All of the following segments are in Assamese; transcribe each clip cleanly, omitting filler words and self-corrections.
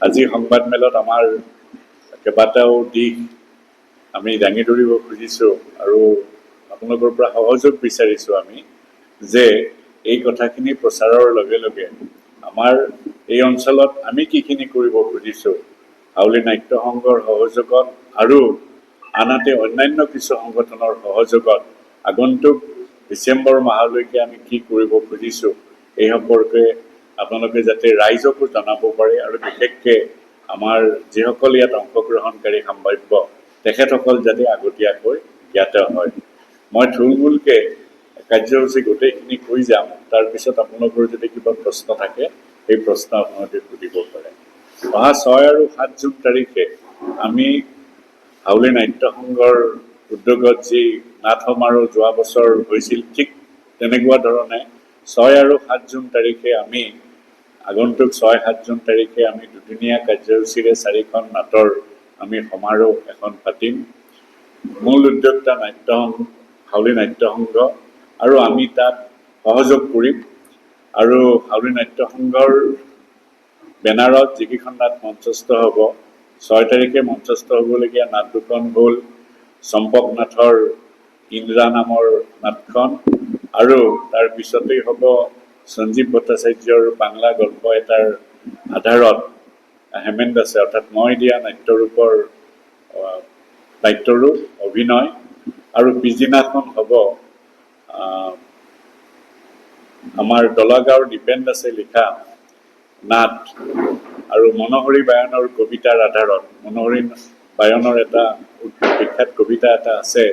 আজি সংবাদমেলত আমাৰ কেইবাটাও দিশ আমি দাঙি ধৰিব খুজিছোঁ আৰু আপোনালোকৰ পৰা সহযোগ বিচাৰিছোঁ আমি যে এই কথাখিনি প্ৰচাৰৰ লগে লগে আমাৰ এই অঞ্চলত আমি কিখিনি কৰিব খুজিছোঁ হাউলি নাট্য সংঘৰ সহযোগত আৰু আনহাতে অন্যান্য কিছু সংগঠনৰ সহযোগত আগন্তুক ডিচেম্বৰ মাহলৈকে আমি কি কৰিব খুজিছোঁ এই সম্পৰ্কে আপোনালোকে যাতে ৰাইজকো জনাব পাৰে আৰু বিশেষকৈ আমাৰ যিসকল ইয়াত অংশগ্ৰহণকাৰী সম্ভাৱ্য তেখেতসকল যাতে আগতীয়াকৈ জ্ঞাত হয় মই থুলমূলকৈ কাৰ্যসূচী গোটেইখিনি কৈ যাম তাৰপিছত আপোনালোকৰ যদি কিবা প্ৰশ্ন থাকে সেই প্ৰশ্ন আপোনালোকে সুধিব পাৰে অহা 6 আৰু 7 জুন তাৰিখে আমি হাউলি নাট্য সংঘৰ উদ্যোগত যি নাট সমাৰোহ যোৱা বছৰ হৈছিল ঠিক তেনেকুৱা ধৰণে 6 আৰু 7 জুন তাৰিখে আমি আগন্তুক 6-7 জুন তাৰিখে আমি দুদিনীয়া কাৰ্যসূচীৰে 4খন নাটৰ আমি সমাৰোহ এখন পাতিম মূল উদ্যোক্তা নাট্য হাউলি নাট্য সংঘ আৰু আমি তাত সহযোগ কৰিম আৰু হাউলি নাট্য সংঘৰ বেনাৰত যিকেইখন নাট মঞ্চস্থ হ'ব 6 তাৰিখে মঞ্চস্থ হ'বলগীয়া নাট দুখন হ'ল চম্পক নাথৰ ইন্দ্ৰা নামৰ নাটখন আৰু তাৰ পিছতেই হ'ব সঞ্জীৱ ভট্টাচাৰ্যৰ বাংলা গল্প এটাৰ আধাৰত হেমেন দাসে অৰ্থাৎ মই দিয়া নাট্যৰূপৰ নাট্যৰূপ অভিনয় আৰু পিছদিনাখন হ'ব আমাৰ দলাগাঁৱৰ দীপেন দাসে লিখা নাট আৰু মনোহৰী বায়নৰ কবিতাৰ আধাৰত মনোহৰী বায়নৰ এটা বিখ্যাত কবিতা এটা আছে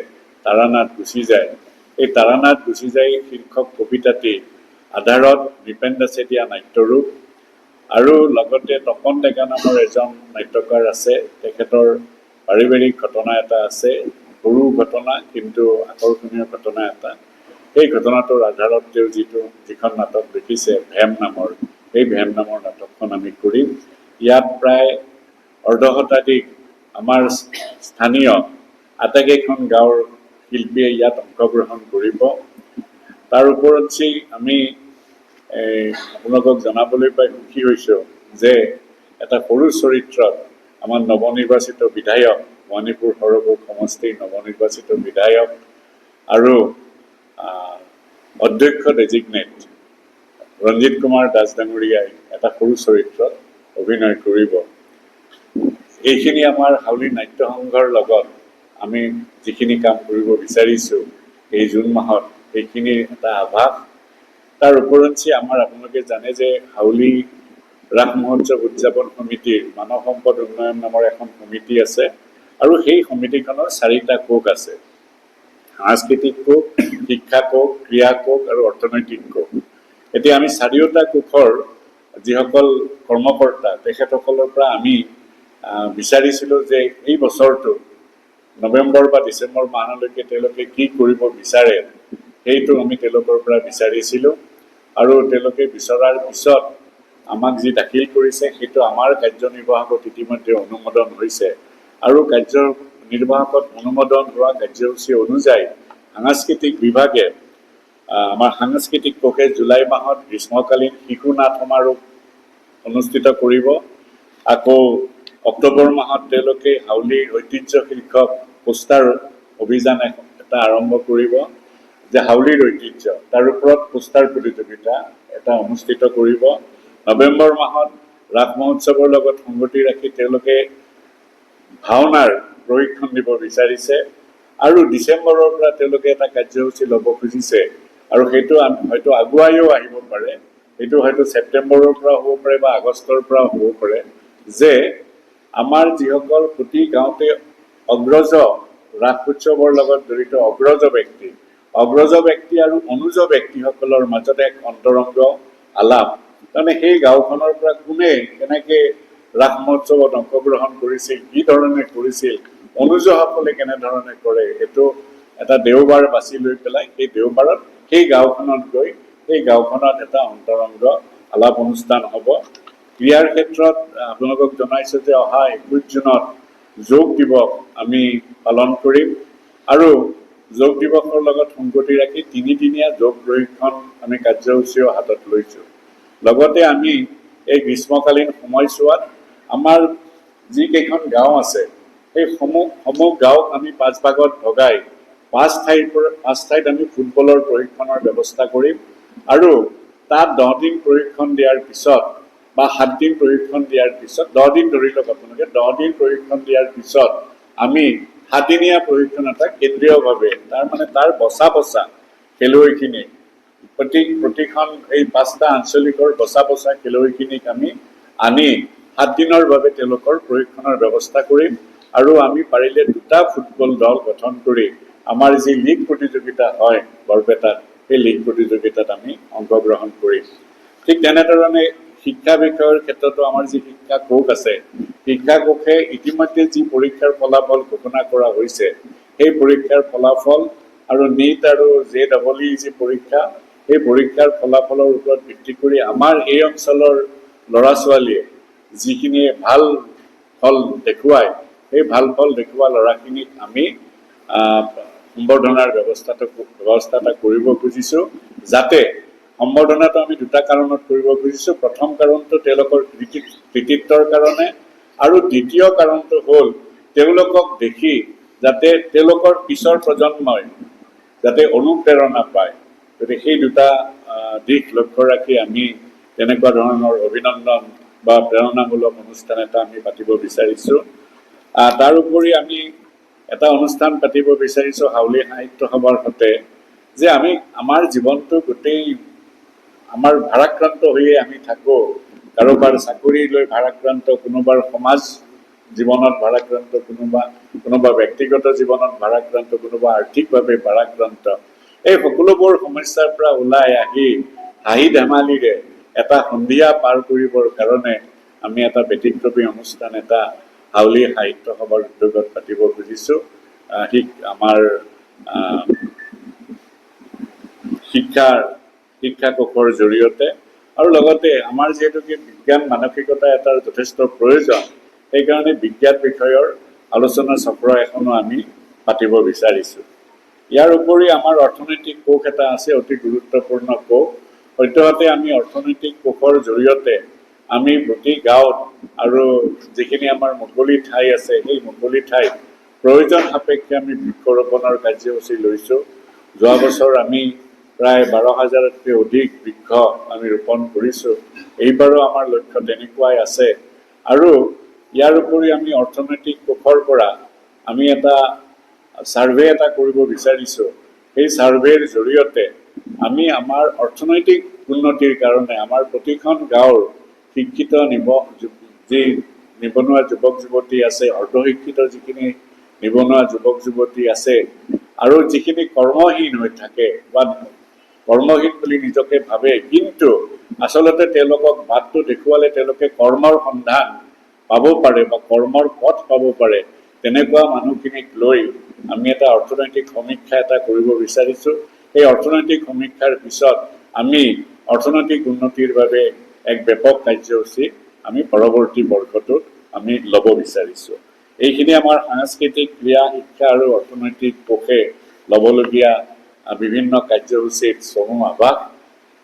তাৰানাথ গুচি যায় এই তাৰানাথ গুচি যায় শীৰ্ষক কবিতাটি আধাৰত দীপেন দাসে দিয়া নাট্যৰূপ আৰু লগতে তপন ডেকা নামৰ এজন নাট্যকাৰ আছে তেখেতৰ পাৰিবাৰিক ঘটনা এটা আছে সৰু ঘটনা কিন্তু আকৰ্ষণীয় ঘটনা এটা এই ঘটনাটোৰ আধাৰত তেওঁ যিখন নাটক লিখিছে ভেম নামৰ এই ভেম নামৰ নাটকখন আমি কৰিম ইয়াত প্ৰায় অৰ্ধশতাধিক আমাৰ স্থানীয় আটাইকেইখন গাঁৱৰ শিল্পীয়ে ইয়াত অংশগ্ৰহণ কৰিব তাৰ ওপৰত আমি আপোনালোকক জনাবলৈ পাই সুখী হৈছোঁ যে এটা সৰু চৰিত্ৰত আমাৰ নৱনিৰ্বাচিত বিধায়ক মণিপুৰ সৰভোগ সমষ্টিৰ নৱনিৰ্বাচিত বিধায়ক আৰু অধ্যক্ষ ডেজিগনেট ৰঞ্জিত কুমাৰ দাস ডাঙৰীয়াই এটা সৰু চৰিত্ৰত অভিনয় কৰিব এইখিনি আমাৰ হাউলি নাট্য সংঘৰ লগত আমি যিখিনি কাম কৰিব বিচাৰিছোঁ এই জুন মাহত এইখিনিৰ এটা আভাস তাৰ ওপৰত আমাৰ আপোনালোকে জানে যে হাউলি ৰাস মহোৎসৱ উদযাপন সমিতিৰ মানৱ সম্পদ উন্নয়ন নামৰ এখন সমিতি আছে আৰু সেই সমিতিখনৰ 4টা কোষ আছে সাংস্কৃতিক কোষ শিক্ষা কোষ ক্ৰীড়া কোষ আৰু অৰ্থনৈতিক কোষ এতিয়া আমি 4টা কোষৰ যিসকল কৰ্মকৰ্তা তেখেতসকলৰ পৰা আমি বিচাৰিছিলোঁ যে এই বছৰটো নৱেম্বৰ বা ডিচেম্বৰ মাহলৈকে তেওঁলোকে কি কৰিব বিচাৰে সেইটো আমি তেওঁলোকৰ পৰা বিচাৰিছিলোঁ আৰু তেওঁলোকে বিচৰাৰ পিছত আমাক যি দাখিল কৰিছে সেইটো আমাৰ কাৰ্যনিৰ্বাহকত ইতিমধ্যে অনুমোদন হৈছে আৰু কাৰ্যনিৰ্বাহকত অনুমোদন হোৱা কাৰ্যসূচী অনুযায়ী সাংস্কৃতিক বিভাগে আমাৰ সাংস্কৃতিক কোষে জুলাই মাহত গ্ৰীষ্মকালীন শিশু নাট সমাৰোহ অনুষ্ঠিত কৰিব আকৌ অক্টোবৰ মাহত তেওঁলোকে হাউলিৰ ঐতিহ্য শীৰ্ষক পোষ্টাৰ অভিযান এটা আৰম্ভ কৰিব যে হাউলিৰ ঐতিহ্য তাৰ ওপৰত পোষ্টাৰ প্ৰতিযোগিতা এটা অনুষ্ঠিত কৰিব নৱেম্বৰ মাহত ৰাস মহোৎসৱৰ লগত সংগতি ৰাখি তেওঁলোকে ভাওনাৰ প্ৰশিক্ষণ দিব বিচাৰিছে আৰু ডিচেম্বৰৰ পৰা তেওঁলোকে এটা কাৰ্যসূচী ল'ব খুজিছে আৰু সেইটো হয়তো আগুৱাইও আহিব পাৰে সেইটো হয়তো ছেপ্টেম্বৰৰ পৰা হ'ব পাৰে বা আগষ্টৰ পৰা হ'ব পাৰে যে আমাৰ যিসকল প্ৰতি গাঁৱতে অগ্ৰজ ৰাস উৎসৱৰ লগত জড়িত অগ্ৰজ ব্যক্তি আৰু অনুজ ব্যক্তিসকলৰ মাজত এক অন্তৰংগ আলাপ তাৰমানে সেই গাঁওখনৰ পৰা কোনে কেনেকৈ ৰাস মহোৎসৱত অংশগ্ৰহণ কৰিছিল কি ধৰণে কৰিছিল অনুজসকলে কেনেধৰণে কৰে সেইটো এটা দেওবাৰ বাছি লৈ পেলাই সেই দেওবাৰত সেই গাঁওখনত গৈ সেই গাঁওখনত এটা অন্তৰংগ আলাপ অনুষ্ঠান হ'ব ক্ৰীড়াৰ ক্ষেত্ৰত আপোনালোকক জনাইছোঁ যে অহা 21 জুনত যোগ দিৱস আমি পালন কৰিম আৰু যোগ দিৱসৰ লগত সংগতি ৰাখি 3দিনীয়া যোগ প্ৰশিক্ষণ আমি কাৰ্যসূচীও হাতত লৈছোঁ লগতে আমি এই গ্ৰীষ্মকালীন সময়ছোৱাত আমাৰ যিকেইখন গাঁও আছে সেই সমূহ গাঁওক আমি 5 ভাগত ভগাই 5 ঠাইত আমি ফুটবলৰ প্ৰশিক্ষণৰ ব্যৱস্থা কৰিম আৰু তাত 10 দিন প্ৰশিক্ষণ দিয়াৰ পিছত বা 7 দিন প্ৰশিক্ষণ দিয়াৰ পিছত 10 দিন ধৰি লওক আপোনালোকে 10 দিন প্ৰশিক্ষণ দিয়াৰ পিছত আমি 7 দিনীয়া প্ৰশিক্ষণ এটা কেন্দ্ৰীয়ভাৱে তাৰ বচা খেলুৱৈখিনি প্ৰতিখন এই 5টা আঞ্চলিকৰ বচা খেলুৱৈখিনিক আমি আনি 7 দিনৰ বাবে তেওঁলোকৰ প্ৰশিক্ষণৰ ব্যৱস্থা কৰিম আৰু আমি পাৰিলে 2টা ফুটবল দল গঠন কৰি আমাৰ যি লীগ প্ৰতিযোগিতা হয় বৰপেটাত এই লীগ প্ৰতিযোগিতাত আমি অংশগ্ৰহণ কৰিম ঠিক তেনেধৰণে শিক্ষা বিষয়ৰ ক্ষেত্ৰতো আমাৰ যি শিক্ষা কোষ আছে শিক্ষা কোষে ইতিমধ্যে যি পৰীক্ষাৰ ফলাফল ঘোষণা কৰা হৈছে সেই পৰীক্ষাৰ ফলাফল আৰু নীট আৰু JEE যি পৰীক্ষা এই পৰীক্ষাৰ ফলাফলৰ ওপৰত ভিত্তি কৰি আমাৰ এই অঞ্চলৰ ল'ৰা ছোৱালীয়ে যিখিনিয়ে ভাল ফল দেখুৱায় সেই ভাল ফল দেখুওৱা ল'ৰাখিনিক আমি সম্বৰ্ধনাৰ ব্যৱস্থা এটা কৰিব খুজিছোঁ যাতে সম্বৰ্ধনাটো আমি 2টা কাৰণত কৰিব খুজিছোঁ প্ৰথম কাৰণটো তেওঁলোকৰ কৃতিত্বৰ কাৰণে আৰু দ্বিতীয় কাৰণটো হ'ল তেওঁলোকক দেখি যাতে তেওঁলোকৰ পিছৰ প্ৰজন্মই যাতে অনুপ্ৰেৰণা পায় গতিকে সেই 2টা দিশ লক্ষ্য ৰাখি আমি তেনেকুৱা ধৰণৰ অভিনন্দন বা প্ৰেৰণামূলক অনুষ্ঠান এটা আমি পাতিব বিচাৰিছোঁ তাৰ উপৰি আমি এটা অনুষ্ঠান পাতিব বিচাৰিছোঁ হাউলি সাহিত্য সভাৰ সৈতে যে আমি আমাৰ জীৱনটো গোটেই আমাৰ ভাৰাক্ৰান্ত হৈয়ে আমি থাকোঁ কাৰোবাৰ চাকৰি লৈ ভাৰাক্ৰান্ত কোনোবাৰ সমাজ জীৱনত ভাৰাক্ৰান্ত কোনোবা ব্যক্তিগত জীৱনত ভাৰাক্ৰান্ত কোনোবা আৰ্থিকভাৱে ভাৰাক্ৰান্ত এই সকলোবোৰ সমস্যাৰ পৰা ওলাই আহি হাঁহি ধেমালিৰে এটা সন্ধিয়া পাৰ কৰিবৰ কাৰণে আমি এটা ব্যতিক্ৰমী অনুষ্ঠান এটা হাউলি সাহিত্য সভাৰ উদ্যোগত পাতিব খুজিছোঁ আমাৰ শিক্ষা কোষৰ জৰিয়তে আৰু লগতে আমাৰ যিহেতুকে বিজ্ঞান মানসিকতা এটাৰ যথেষ্ট প্ৰয়োজন সেইকাৰণে বিজ্ঞান বিষয়ৰ আলোচনা চক্ৰ এখনো আমি পাতিব বিচাৰিছোঁ ইয়াৰ উপৰি আমাৰ অৰ্থনৈতিক কোষ এটা আছে অতি গুৰুত্বপূৰ্ণ কোষ সদ্যহতে আমি অৰ্থনৈতিক কোষৰ জৰিয়তে আমি প্ৰতি গাঁৱত আৰু যিখিনি আমাৰ মুকলি ঠাই আছে সেই মুকলি ঠাইত প্ৰয়োজন সাপেক্ষে আমি বৃক্ষৰোপণৰ কাৰ্যসূচী লৈছোঁ যোৱা বছৰ আমি প্ৰায় 12,000তকৈ অধিক বৃক্ষ আমি ৰোপণ কৰিছোঁ এইবাৰো আমাৰ লক্ষ্য তেনেকুৱাই আছে আৰু ইয়াৰ উপৰি আমি অৰ্থনৈতিক কোষৰ পৰা আমি এটা সাৰ্ভে এটা কৰিব বিচাৰিছোঁ সেই সাৰ্ভেৰ জৰিয়তে আমি আমাৰ অৰ্থনৈতিক উন্নতিৰ কাৰণে আমাৰ প্ৰতিখন গাঁৱৰ শিক্ষিত যি নিবনুৱা যুৱক যুৱতী আছে অৰ্ধশিক্ষিত যিখিনি নিবনুৱা যুৱক যুৱতী আছে আৰু যিখিনি কৰ্মহীন হৈ থাকে বা কৰ্মহীন বুলি নিজকে ভাবে কিন্তু আচলতে তেওঁলোকক বাটটো দেখুৱালে তেওঁলোকে কৰ্মৰ সন্ধান পাব পাৰে বা কৰ্মৰ পথ পাব পাৰে তেনেকুৱা মানুহখিনিক লৈ আমি এটা অৰ্থনৈতিক সমীক্ষা এটা কৰিব বিচাৰিছোঁ এই অৰ্থনৈতিক সমীক্ষাৰ পিছত আমি অৰ্থনৈতিক উন্নতিৰ বাবে এক ব্যাপক কাৰ্যসূচী আমি পৰৱৰ্তী বৰ্ষটোত আমি ল'ব বিচাৰিছোঁ এইখিনি আমাৰ সাংস্কৃতিক ক্ৰীড়া শিক্ষা আৰু অৰ্থনৈতিক কোষে ল'বলগীয়া বিভিন্ন কাৰ্যসূচীৰ চমু আভাস